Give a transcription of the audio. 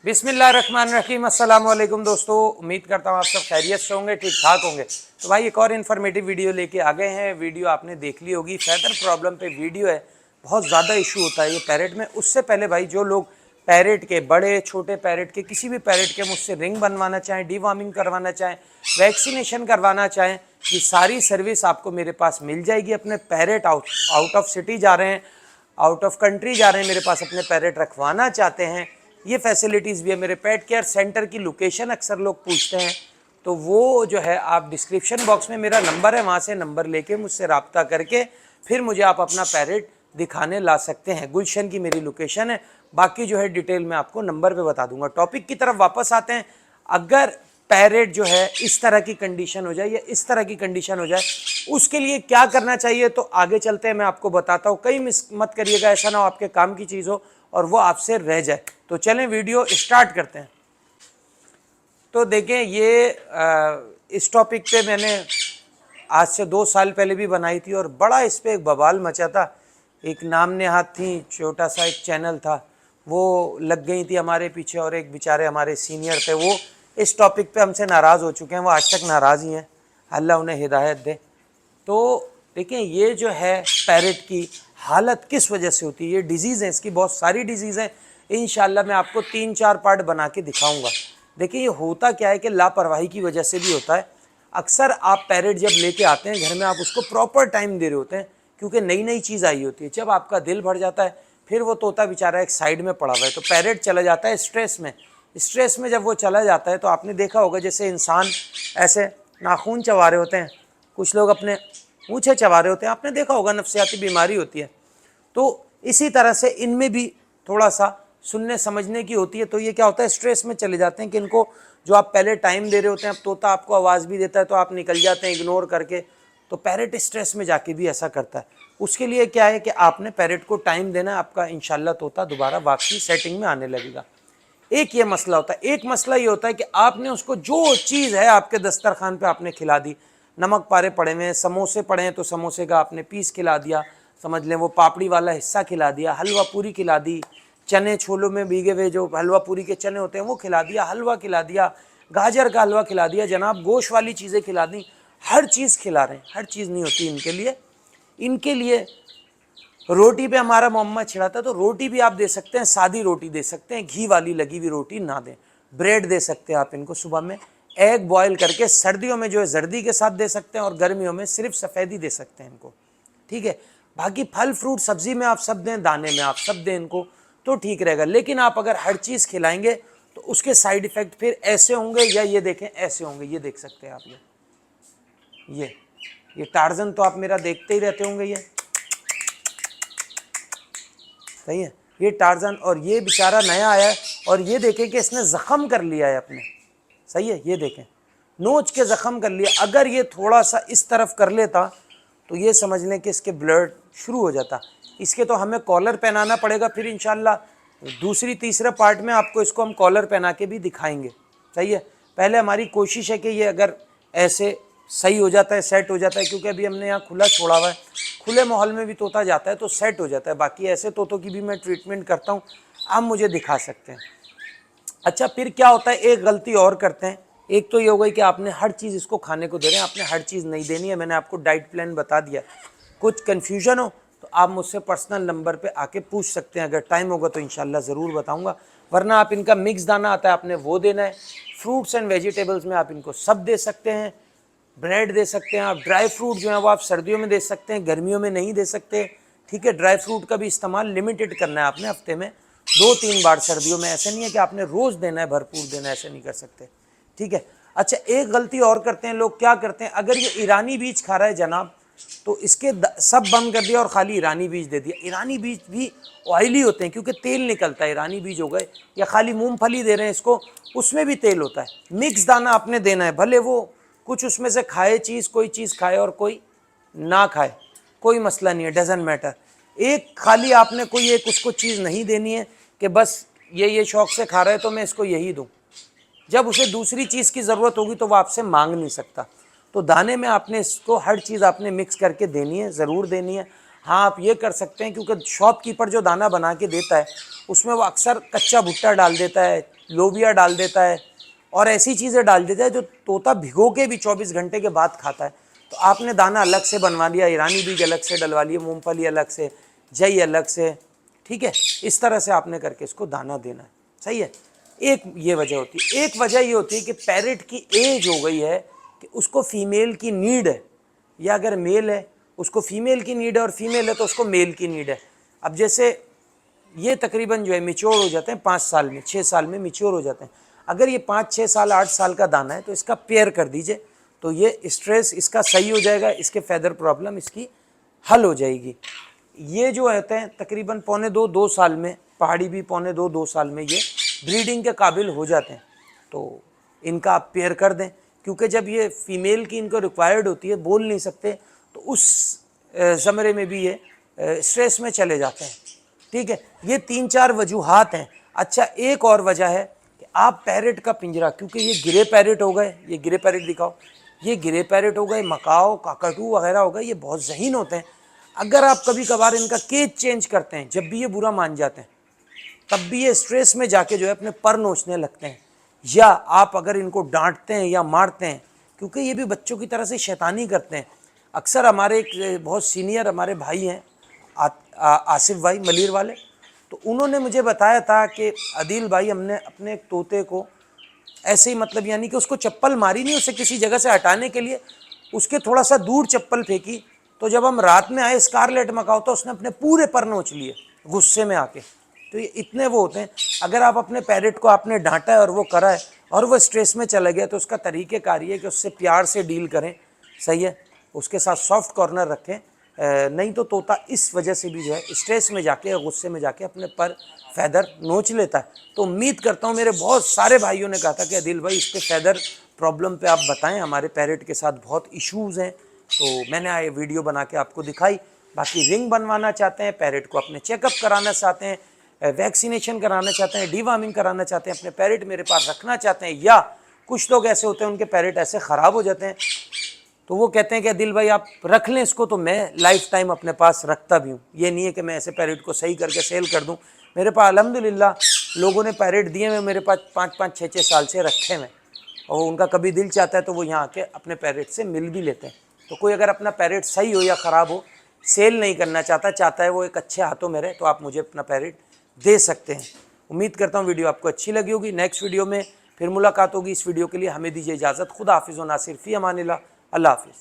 बिस्मिल्लाहिर्रहमानिर्रहीम। अस्सलाम वालेकुम दोस्तों, उम्मीद करता हूँ आप सब खैरियत से होंगे, ठीक ठाक होंगे। तो भाई एक और इन्फॉर्मेटिव वीडियो लेके आ गए हैं। वीडियो आपने देख ली होगी, फैदर प्रॉब्लम पे वीडियो है। बहुत ज़्यादा इशू होता है ये पैरेट में। उससे पहले भाई जो लोग पैरेट के, बड़े छोटे पैरेट के, किसी भी पैरेट के मुझसे रिंग बनवाना चाहें, डीवार्मिंग करवाना चाहें, वैक्सीनेशन करवाना चाहें, ये सारी सर्विस आपको मेरे पास मिल जाएगी। अपने पैरेट आउट ऑफ सिटी जा रहे हैं, आउट ऑफ कंट्री जा रहे हैं, मेरे पास अपने पैरेट रखवाना चाहते हैं, ये फैसिलिटीज़ भी है। मेरे पेट केयर सेंटर की लोकेशन अक्सर लोग पूछते हैं, तो वो जो है आप डिस्क्रिप्शन बॉक्स में मेरा नंबर है, वहाँ से नंबर लेके मुझसे रब्ता करके फिर मुझे आप अपना पैरेट दिखाने ला सकते हैं। गुलशन की मेरी लोकेशन है, बाकी जो है डिटेल में आपको नंबर पे बता दूंगा। टॉपिक की तरफ वापस आते हैं। अगर पैरेट जो है इस तरह की कंडीशन हो जाए या इस तरह की कंडीशन हो जाए, उसके लिए क्या करना चाहिए, तो आगे चलते हैं मैं आपको बताता हूँ। कहीं मिस मत करिएगा, ऐसा ना हो आपके काम की चीज़ हो और वो आपसे रह जाए। तो चलें वीडियो स्टार्ट करते हैं। तो देखें, ये इस टॉपिक पे मैंने आज से 2 साल पहले भी बनाई थी और बड़ा इस पर एक बवाल मचा था। एक नाम नेहाद थी, छोटा सा एक चैनल था, वो लग गई थी हमारे पीछे, और एक बेचारे हमारे सीनियर थे, वो इस टॉपिक पे हमसे नाराज़ हो चुके हैं। वो आज तक नाराज़ ही हैं, अल्लाह उन्हें हिदायत दे। तो देखें, ये जो है पैरेट की हालत किस वजह से होती है, ये डिजीज़ है, इसकी बहुत सारी डिजीज़ हैं। इंशाल्लाह मैं आपको 3-4 पार्ट बना के दिखाऊंगा। देखिए, ये होता क्या है कि लापरवाही की वजह से भी होता है। अक्सर आप पैरेट जब लेके आते हैं घर में, आप उसको प्रॉपर टाइम दे रहे होते हैं, क्योंकि नई नई चीज़ आई होती है। जब आपका दिल भर जाता है, फिर वो तोता बेचारा एक साइड में पड़ा हुआ है, तो पैरेट चला जाता है स्ट्रेस में। स्ट्रेस में जब वो चला जाता है, तो आपने देखा होगा जैसे इंसान ऐसे नाखून चबा रहे होते हैं, कुछ लोग अपने मूछें चबा रहे होते हैं, आपने देखा होगा, नफ्सियाती बीमारी होती है। तो इसी तरह से इनमें भी थोड़ा सा सुनने समझने की होती है। तो ये क्या होता है, स्ट्रेस में चले जाते हैं कि इनको जो आप पहले टाइम दे रहे होते हैं, अब तोता आपको आवाज़ भी देता है तो आप निकल जाते हैं इग्नोर करके। तो पैरेट स्ट्रेस में जाके भी ऐसा करता है। उसके लिए क्या है कि आपने पैरेट को टाइम देना है, आपका इंशाल्लाह तोता दोबारा वापसी सेटिंग में आने लगेगा। एक ये मसला होता है। एक मसला ये होता है कि आपने उसको जो चीज़ है आपके दस्तरखान पे आपने खिला दी। नमक पारे पड़े हुए हैं, समोसे पड़े हैं, तो समोसे का आपने पीस खिला दिया, समझ लें वो पापड़ी वाला हिस्सा खिला दिया, हलवा पूरी खिला दी, चने छोलों में भीगे हुए जो हलवा पूरी के चने होते हैं वो खिला दिया, हलवा खिला दिया, गाजर का हलवा खिला दिया, जनाब गोश्त वाली चीज़ें खिला दी। हर चीज़ खिला रहे हैं, हर चीज़ नहीं होती इनके लिए। इनके लिए रोटी पे हमारा मोहम्मद छिड़ाता, तो रोटी भी आप दे सकते हैं, सादी रोटी दे सकते हैं, घी वाली लगी हुई रोटी ना दें। ब्रेड दे सकते हैं आप इनको सुबह में, एग बॉयल करके सर्दियों में जो है जर्दी के साथ दे सकते हैं, और गर्मियों में सिर्फ सफ़ेदी दे सकते हैं इनको, ठीक है। बाकी फल फ्रूट सब्जी में आप सब दें, दाने में आप सब दें इनको, तो ठीक रहेगा। लेकिन आप अगर हर चीज़ खिलाएंगे तो उसके साइड इफ़ेक्ट फिर ऐसे होंगे, या ये देखें ऐसे होंगे, ये देख सकते हैं आप, ये टार्जन तो आप मेरा देखते ही रहते होंगे, ये सही है, ये टार्जन। और ये बेचारा नया आया है, और ये देखें कि इसने ज़ख़म कर लिया है अपने, सही है, ये देखें नोच के ज़ख़म कर लिया। अगर ये थोड़ा सा इस तरफ कर लेता तो ये समझ लें कि इसके ब्लड शुरू हो जाता। इसके तो हमें कॉलर पहनाना पड़ेगा, फिर इंशाल्लाह दूसरी तीसरे पार्ट में आपको इसको हम कॉलर पहना के भी दिखाएंगे, सही है। पहले हमारी कोशिश है कि ये अगर ऐसे सही हो जाता है, सेट हो जाता है, क्योंकि अभी हमने यहाँ खुला छोड़ा हुआ है, खुले माहौल में भी तोता जाता है तो सेट हो जाता है। बाकी ऐसे तोतों की भी मैं ट्रीटमेंट करता हूँ, आप मुझे दिखा सकते हैं। अच्छा, फिर क्या होता है, एक गलती और करते हैं। एक तो ये हो गई कि आपने हर चीज़ इसको खाने को दे रहे हैं, आपने हर चीज़ नहीं देनी है। मैंने आपको डाइट प्लान बता दिया। कुछ कन्फ्यूजन हो तो आप मुझसे पर्सनल नंबर पे आके पूछ सकते हैं, अगर टाइम होगा तो इंशाल्लाह ज़रूर बताऊंगा। वरना आप इनका मिक्स दाना आता है, आपने वो देना है। फ्रूट्स एंड वेजिटेबल्स में आप इनको सब दे सकते हैं, ब्रेड दे सकते हैं आप। ड्राई फ्रूट जो है वो आप सर्दियों में दे सकते हैं, गर्मियों में नहीं दे सकते, ठीक है। ड्राई फ्रूट का भी इस्तेमाल लिमिटेड करना है आपने, हफ्ते में 2-3 बार सर्दियों में। ऐसे नहीं है कि आपने रोज़ देना है, भरपूर देना है, ऐसे नहीं कर सकते, ठीक है। अच्छा, एक गलती और करते हैं लोग, क्या करते हैं, अगर ये ईरानी बीज खा रहा है जनाब, तो इसके सब बंद कर दिया और खाली ईरानी बीज दे दिया। ईरानी बीज भी ऑयली होते हैं क्योंकि तेल निकलता है, ईरानी बीज हो गए, या खाली मूंगफली दे रहे हैं इसको, उसमें भी तेल होता है। मिक्स दाना आपने देना है, भले वो कुछ उसमें से खाए चीज़, कोई चीज़ खाए और कोई ना खाए, कोई मसला नहीं है, डजंट मैटर। एक खाली आपने कोई एक उसको चीज़ नहीं देनी है कि बस ये शौक़ से खा रहा है तो मैं इसको यही दूँ। जब उसे दूसरी चीज़ की ज़रूरत होगी तो वो आपसे मांग नहीं सकता। तो दाने में आपने इसको हर चीज़ आपने मिक्स करके देनी है, ज़रूर देनी है। हाँ आप ये कर सकते हैं, क्योंकि शॉपकीपर जो दाना बना के देता है उसमें वो अक्सर कच्चा भुट्टा डाल देता है, लोबिया डाल देता है और ऐसी चीज़ें डाल देता है जो तोता भिगो के भी 24 घंटे के बाद खाता है। तो आपने दाना अलग से बनवा लिया, ईरानी बीज अलग से डलवा लिए, मूंगफली अलग से, जई अलग से, ठीक है। इस तरह से आपने करके इसको दाना देना है, सही है। एक ये वजह होती है। एक वजह ये होती है कि पैरेट की एज हो गई है कि उसको फीमेल की नीड है, या अगर मेल है उसको फीमेल की नीड है और फीमेल है तो उसको मेल की नीड है। अब जैसे ये तकरीबन जो है मिच्योर हो जाते हैं 5 साल में, 6 साल में मिच्योर हो जाते हैं। अगर ये 5, 6 साल, 8 साल का दाना है तो इसका पेयर कर दीजिए, तो ये स्ट्रेस इसका सही हो जाएगा, इसके फैदर प्रॉब्लम इसकी हल हो जाएगी। ये जो होते हैं तकरीबन 1.25-2 साल में, पहाड़ी भी 1.25-2 साल में ये ब्रीडिंग के काबिल हो जाते हैं। तो इनका आप पेयर कर दें, क्योंकि जब ये फीमेल की इनको रिक्वायर्ड होती है, बोल नहीं सकते, तो उस ज़मरे में भी ये स्ट्रेस में चले जाते हैं, ठीक है। ये 3-4 वजूहात हैं। अच्छा, एक और वजह है कि आप पैरेट का पिंजरा, क्योंकि ये गिरे पैरेट हो गए, ये गिरे पैरेट दिखाओ, ये गिरे पैरेट हो गए, मकाओ, काकटू वगैरह हो गए, ये बहुत ज़हीन होते हैं। अगर आप कभी कभार इनका केज चेंज करते हैं, जब भी ये बुरा मान जाते हैं, तब भी ये स्ट्रेस में जाके जो है अपने पर नोचने लगते हैं। या आप अगर इनको डांटते हैं या मारते हैं, क्योंकि ये भी बच्चों की तरह से शैतानी करते हैं। अक्सर हमारे एक बहुत सीनियर हमारे भाई हैं, आसिफ भाई मलिर वाले, तो उन्होंने मुझे बताया था कि अदील भाई, हमने अपने एक तोते को ऐसे ही, मतलब यानी कि उसको चप्पल मारी नहीं, उसे किसी जगह से हटाने के लिए उसके थोड़ा सा दूर चप्पल फेंकी, तो जब हम रात में आए स्कारलेट मकाओ तो उसने अपने पूरे पर नोच लिए गुस्से में आके। तो ये इतने वो होते हैं। अगर आप अपने पैरेट को आपने डांटा है और वो करा है और वो स्ट्रेस में चला गया, तो उसका तरीक़ेकार ये है कि उससे प्यार से डील करें, सही है, उसके साथ सॉफ्ट कॉर्नर रखें। नहीं तो तोता इस वजह से भी जो है स्ट्रेस में जाके या गुस्से में जाके अपने पर फैदर नोच लेता है। तो उम्मीद करता हूँ, मेरे बहुत सारे भाइयों ने कहा था कि अदिल भाई इस पे फैदर प्रॉब्लम पे आप बताएं, हमारे पैरेट के साथ बहुत इश्यूज़ हैं, तो मैंने ये वीडियो बना के आपको दिखाई। बाकी रिंग बनवाना चाहते हैं, पैरेट को अपने चेकअप कराना चाहते हैं, वैक्सीनेशन कराना चाहते हैं, डीवार्मिंग कराना चाहते हैं, अपने पैरेट मेरे पास रखना चाहते हैं, या कुछ लोग ऐसे होते हैं उनके पैरेट ऐसे ख़राब हो जाते हैं तो वो कहते हैं कि दिल भाई आप रख लें इसको, तो मैं लाइफ टाइम अपने पास रखता भी हूँ। ये नहीं है कि मैं ऐसे पैरेट को सही करके सेल कर दूँ। मेरे पास अल्हम्दुलिल्लाह लोगों ने पैरेट दिए हुए मेरे पास 5-5, 6-6 साल से रखे हुए, और उनका कभी दिल चाहता है तो वो यहाँ आके अपने पैरेट से मिल भी लेते हैं। तो कोई अगर अपना पैरेट सही हो या ख़राब हो, सेल नहीं करना चाहता है वो एक अच्छे हाथों में रहे, तो आप मुझे अपना पैरेट दे सकते हैं। उम्मीद करता हूँ वीडियो आपको अच्छी लगी होगी। नेक्स्ट वीडियो में फिर मुलाकात होगी। इस वीडियो के लिए हमें दीजिए इजाज़त। खुदा हाफिज़ व नासिर फ़ी अमानिल्लाह। अल्लाह हाफिज़।